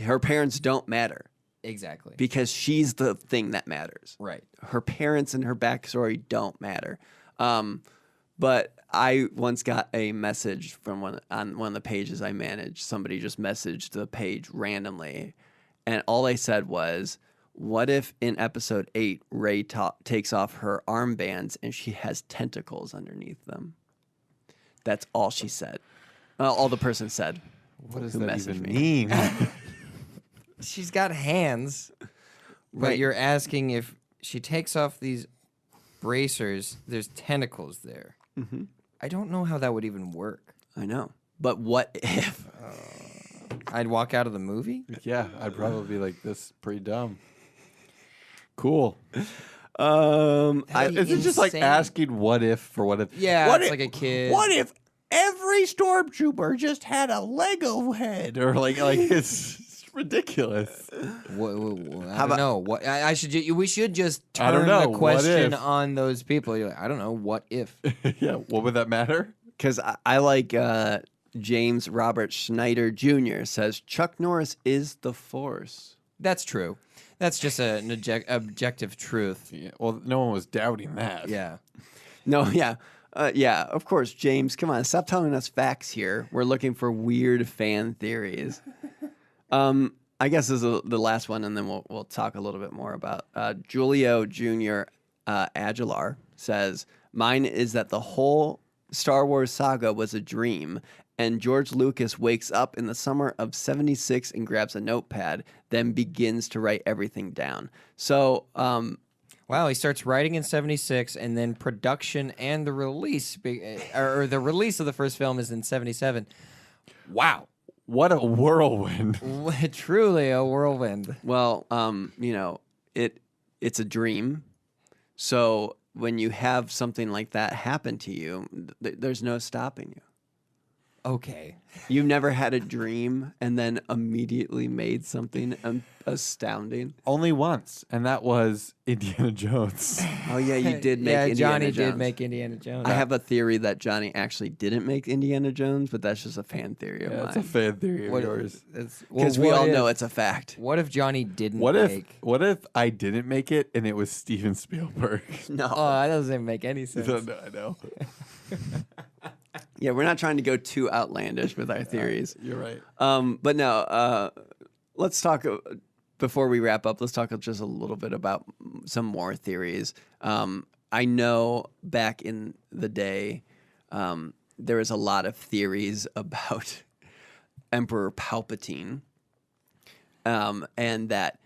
her parents don't matter exactly because she's the thing that matters. right. Her parents and her backstory don't matter. But I once got a message from on one of the pages I manage. Somebody just messaged the page randomly, and all they said was, "What if in episode 8 Rey takes off her armbands and she has tentacles underneath them?" That's all she said. All the person said. What does Who that messaged even me. mean? She's got hands, but Right. you're asking if she takes off these bracers. There's tentacles there. Mm-hmm. I don't know how that would even work. I know. But what if? I'd walk out of the movie. Yeah, I'd probably be like, this is pretty dumb. Cool. That'd be Is it just like insane. asking what if for what if? Yeah, what it's if, like a kid. What if every stormtrooper just had a Lego head? Or like it's ridiculous. I don't know. What I should. We should just I don't turn know. the What question if? on those people. You're like, I don't know. What if? Yeah, what would that matter? Because I like James Robert Schneider Jr. says Chuck Norris is the Force. That's true. That's just an objective truth. Yeah, well, no one was doubting that. Yeah. No, yeah. Yeah, of course, James. Come on, stop telling us facts here. We're looking for weird fan theories. I guess this is the last one, and then we'll talk a little bit more about Julio Jr. Aguilar says, "Mine is that the whole Star Wars saga was a dream, and George Lucas wakes up in the summer of '76 and grabs a notepad, then begins to write everything down." So, Wow, he starts writing in '76, and then production and the release, or the release of the first film is in '77. Wow, What a whirlwind. truly a whirlwind. well, it's a dream. So when you have something like that happen to you, there's no stopping you. Okay. You've never had a dream and then immediately made something astounding. Only once, and that was Indiana Jones. Oh yeah, you did make Yeah, Indiana Johnny Jones. did make Indiana Jones. I have a theory that Johnny actually didn't make Indiana Jones, but that's just a fan theory of Yeah, mine. it's a fan theory of What- yours. Because we all know it's a fact. What if Johnny didn't What make? if I didn't make it and it was Steven Spielberg? No. Oh, that doesn't make any sense. No, I know. Yeah, we're not trying to go too outlandish with our theories. You're right. But no, let's talk, before we wrap up, let's talk just a little bit about some more theories. I know back in the day, there was a lot of theories about Emperor Palpatine, and that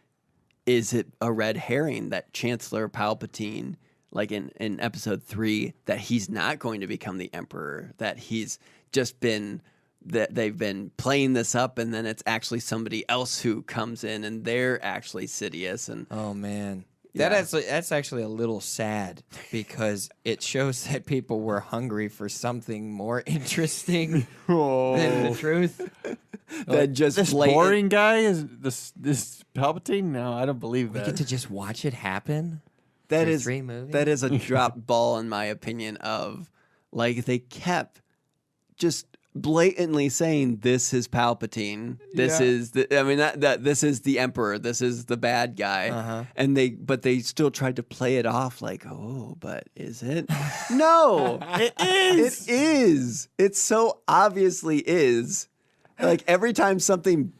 is it a red herring that Chancellor Palpatine, like in episode 3, that he's not going to become the emperor, that he's just been, that they've been playing this up, and then it's actually somebody else who comes in and they're actually Sidious. And Oh man. Yeah. That's actually a little sad because it shows that people were hungry for something more interesting than the truth. that just This blatant- boring guy is this Palpatine? No, I don't believe We that. get to just watch it happen. That for is 3 movies? that is a drop ball in my opinion. Of like they kept just blatantly saying this is Palpatine. This Yeah. is the, I mean that this is the Emperor. This is the bad guy. Uh-huh. And they still tried to play it off like, oh, but is it? No, It is. it is. It so obviously is. Like every time something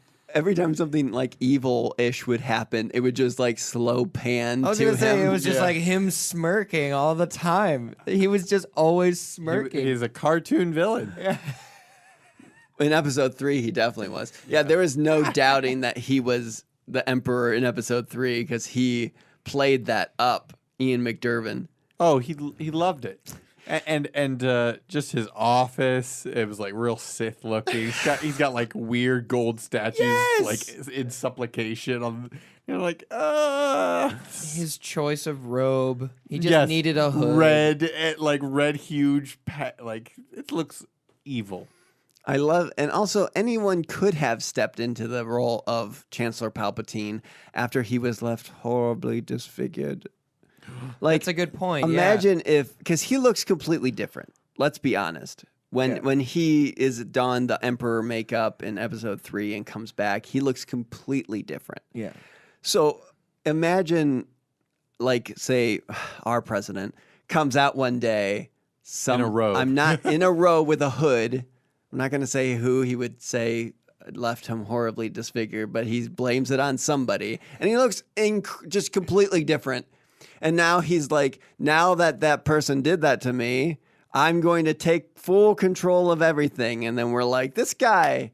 like evil-ish would happen, it would just like slow pan I was to gonna say him. it was just Yeah. like him smirking all the time. He was just always smirking. He's a cartoon villain. In episode 3, he definitely was. Yeah, there was no doubting that he was the Emperor in episode 3 because he played that up, Ian McDermott. Oh, he loved it. And just his office, it was like real Sith looking. He's got like weird gold statues, Yes! like in supplication on. Like His choice of robe. He just yes, needed a hood. red huge like it looks evil. I love, and also anyone could have stepped into the role of Chancellor Palpatine after he was left horribly disfigured. Like, That's a good point. imagine if, because he looks completely different. Let's be honest. When he is donned the Emperor makeup in episode 3 and comes back, he looks completely different. Yeah. So imagine, like, say, our president comes out one day, In a robe. I'm not in a row with a hood. I'm not going to say who he would say left him horribly disfigured, but he blames it on somebody, and he looks just completely different. And now he's like, now that that person did that to me, I'm going to take full control of everything. And then we're like, this guy,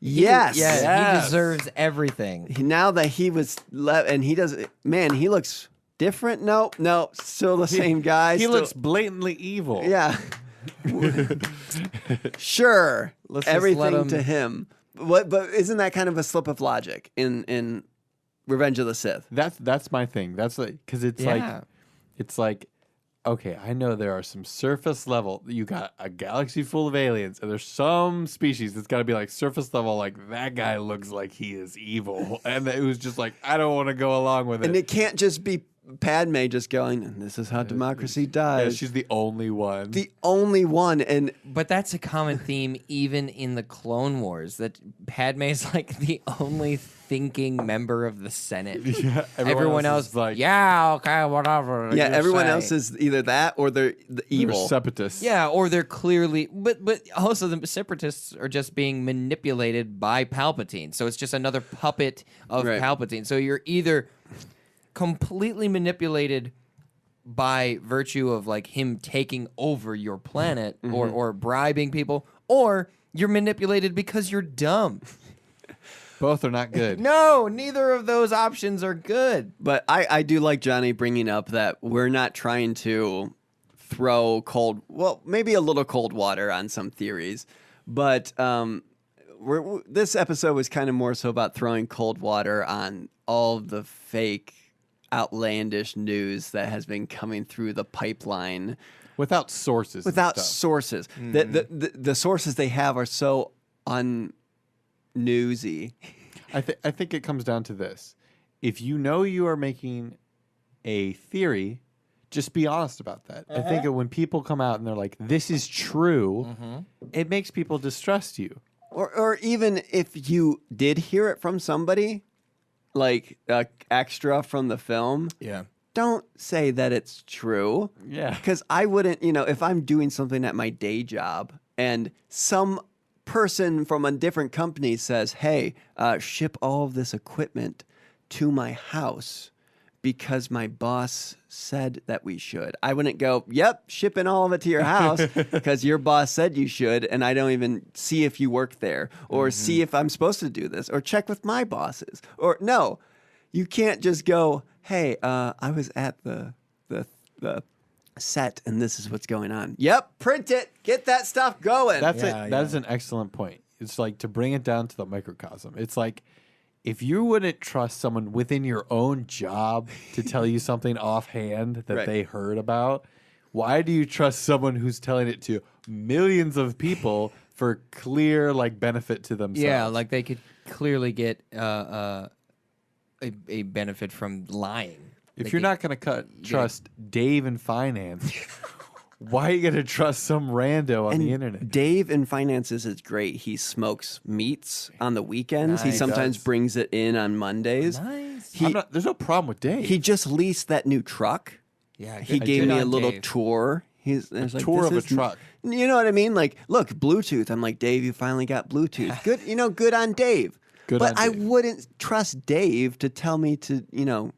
yes. Yeah, he Yes. deserves everything. Now that he was and he does, man, he looks different. No, still the same guy. He still- looks blatantly evil. yeah. Sure, Let's just everything let him- to him. What? But isn't that kind of a slip of logic in Revenge of the Sith? That's my thing. That's like because it's like okay, I know there are some surface level. You got a galaxy full of aliens, and there's some species that's got to be like surface level. Like that guy looks like he is evil, and it was just like I don't want to go along with it. And it can't just be Padme just going, and this is how democracy Yeah, dies. she's the only one. the only one, and But that's a common theme even in the Clone Wars, that Padme is like the only thinking member of the Senate. Yeah, Everyone else is like yeah, okay, whatever. yeah, you everyone say." else is either that or they're the evil. separatists. Yeah, or they're clearly, but also the separatists are just being manipulated by Palpatine. So it's just another puppet of Right. Palpatine. So you're either completely manipulated by virtue of like him taking over your planet or bribing people, or you're manipulated because you're dumb. Both are not good. No, neither of those options are good. But I do like Johnny bringing up that we're not trying to throw maybe a little cold water on some theories, but this episode was kind of more so about throwing cold water on all of the fake outlandish news that has been coming through the pipeline without sources. without and stuff. sources. The sources they have are so unnewsy. I think it comes down to this: if you know you are making a theory, just be honest about that. I think that when people come out and they're like, "This is true," it makes people distrust you. Or even if you did hear it from somebody, like extra from the film, Yeah. don't say that it's true. Yeah. Because I wouldn't, if I'm doing something at my day job and some person from a different company says, hey, ship all of this equipment to my house because my boss said that we should. I wouldn't go, yep, shipping all of it to your house because your boss said you should, and I don't even see if you work there or see if I'm supposed to do this or check with my bosses. Or no, you can't just go, hey, I was at the set and this is what's going on. Yep, print it. Get that stuff going. That Yeah. is an excellent point. It's like to bring it down to the microcosm. It's like if you wouldn't trust someone within your own job to tell you something offhand that Right. they heard about, why do you trust someone who's telling it to millions of people for clear benefit to themselves? Yeah, like they could clearly get a benefit from lying. If you're not going to trust Dave in finance, why are you going to trust some rando on the internet? Dave in finances is great. He smokes meats on the weekends. He Nice. sometimes Does. brings it in on Mondays. Nice. There's no problem with Dave. He just leased that new truck. Yeah, He good- gave good me a on little Dave. tour. He's like, tour "This of a is truck." You know what I mean? Like, look, Bluetooth. I'm like, Dave, you finally got Bluetooth. Good, good on Dave. Good but on I Dave. wouldn't trust Dave to tell me to,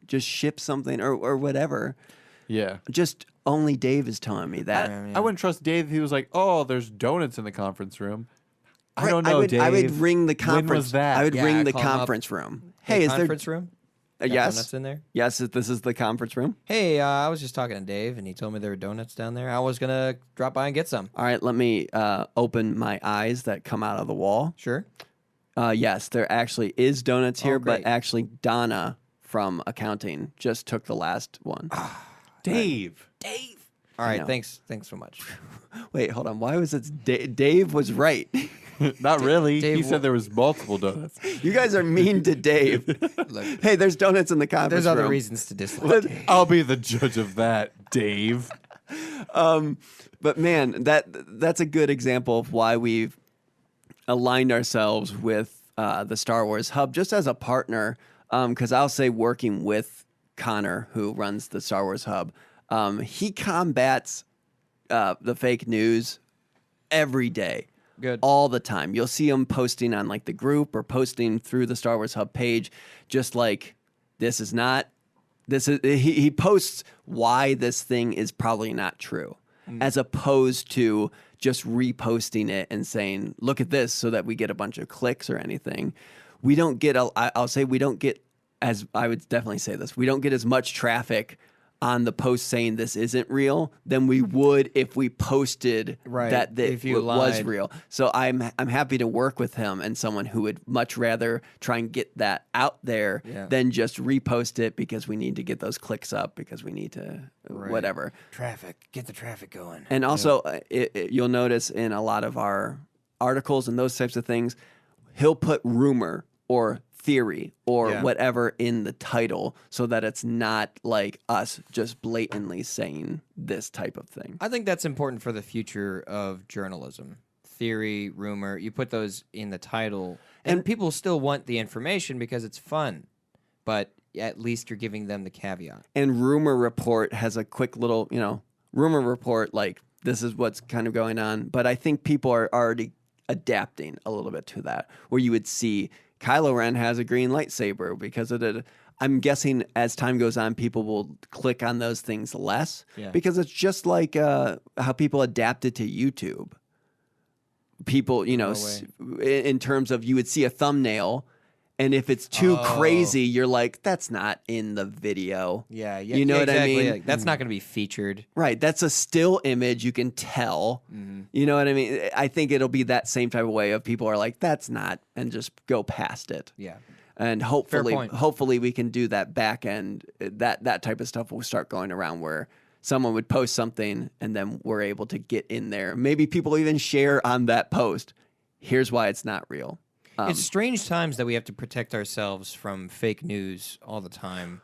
just ship something or whatever. Yeah. Just only Dave is telling me that. I wouldn't trust Dave if he was like, "Oh, there's donuts in the conference room." I Right, don't know, Dave. I would ring the conference. When was that? I would Yeah, ring the call him up. conference room. Hey, Hey, is there? conference room? Got Yes. donuts in there? Yes, this is the conference room. Hey, I was just talking to Dave, and he told me there were donuts down there. I was gonna drop by and get some. All right, let me open my eyes that come out of the wall. Sure. Yes, there actually is donuts here, but great. actually Donna from accounting just took the last one. Dave. All right. know. Thanks so much. Wait, hold on. Why was it Dave was right? Not really. Dave he said there was multiple donuts. You guys are mean to Dave. Look, Hey, there's donuts in the conference there's other room. reasons to dislike. Dave. I'll be the judge of that, Dave. But man, that's a good example of why we've aligned ourselves with the Star Wars Hub just as a partner. Because I'll say working with Connor, who runs the Star Wars Hub, he combats the fake news every day. Good. All the time. You'll see him posting on the group or posting through the Star Wars Hub page, just like this is he posts why this thing is probably not true, as opposed to just reposting it and saying, look at this so that we get a bunch of clicks or anything. We don't get I'll say we don't get, as I would definitely say this, we don't get as much traffic on the post saying this isn't real than we would if we posted Right, that if you was lied. real. So I'm happy to work with him and someone who would much rather try and get that out there Yeah. than just repost it because we need to get those clicks up because we need to whatever. Traffic. Get the traffic going. And also, you'll notice in a lot of our articles and those types of things, he'll put rumor or theory or Yeah. whatever in the title so that it's not like us just blatantly saying this type of thing. I think that's important for the future of journalism. Theory, rumor, you put those in the title, and people still want the information because it's fun, but at least you're giving them the caveat. And rumor report has a quick little, rumor report, like this is what's kind of going on. But I think people are already adapting a little bit to that, where you would see Kylo Ren has a green lightsaber because of it. I'm guessing as time goes on, people will click on those things less because it's just like how people adapted to YouTube. People, in terms of you would see a thumbnail, and if it's too crazy, you're like, that's not in the video. Yeah, You know what I exactly. mean? Like, that's not going to be featured. Right. That's a still image. You can tell. You know what I mean? I think it'll be that same type of way of people are like, that's not, and just go past it. Yeah. And Fair point. hopefully we can do that back end. That type of stuff will start going around where someone would post something and then we're able to get in there. Maybe people even share on that post. Here's why it's not real. It's strange times that we have to protect ourselves from fake news all the time,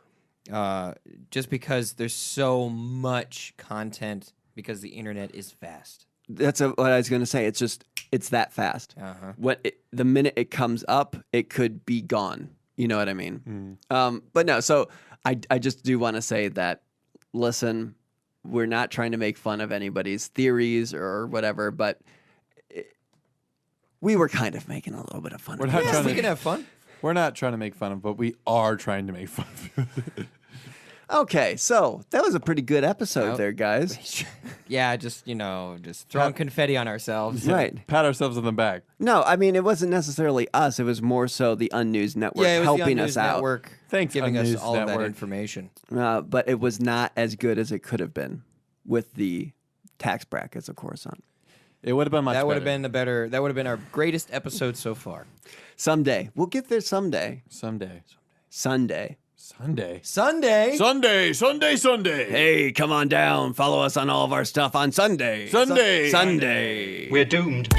just because there's so much content because the internet is fast. That's what I was going to say. It's that fast. The minute it comes up, it could be gone. You know what I mean? But no, so I just do want to say that, listen, we're not trying to make fun of anybody's theories or whatever, but we were kind of making a little bit of fun of it. We can have fun. We're not trying to make fun of, but we are trying to make fun of it. Okay, so that was a pretty good episode there, guys. Yeah, just throwing confetti on ourselves. Right. Pat ourselves on the back. No, I mean, it wasn't necessarily us. It was more so the Unnews Network Yeah, it was helping the us Unnews out. Network Thanks, giving us Unnews all of that Network. information. But it was not as good as it could have been with the tax brackets, of course, on. It would have been much That would better. have been the better. That would have been our greatest episode so far. Someday. We'll get there someday. Someday. Sunday. Sunday. Sunday. Sunday. Hey, come on down. Follow us on all of our stuff on Sunday. Sunday. Sunday. We're doomed.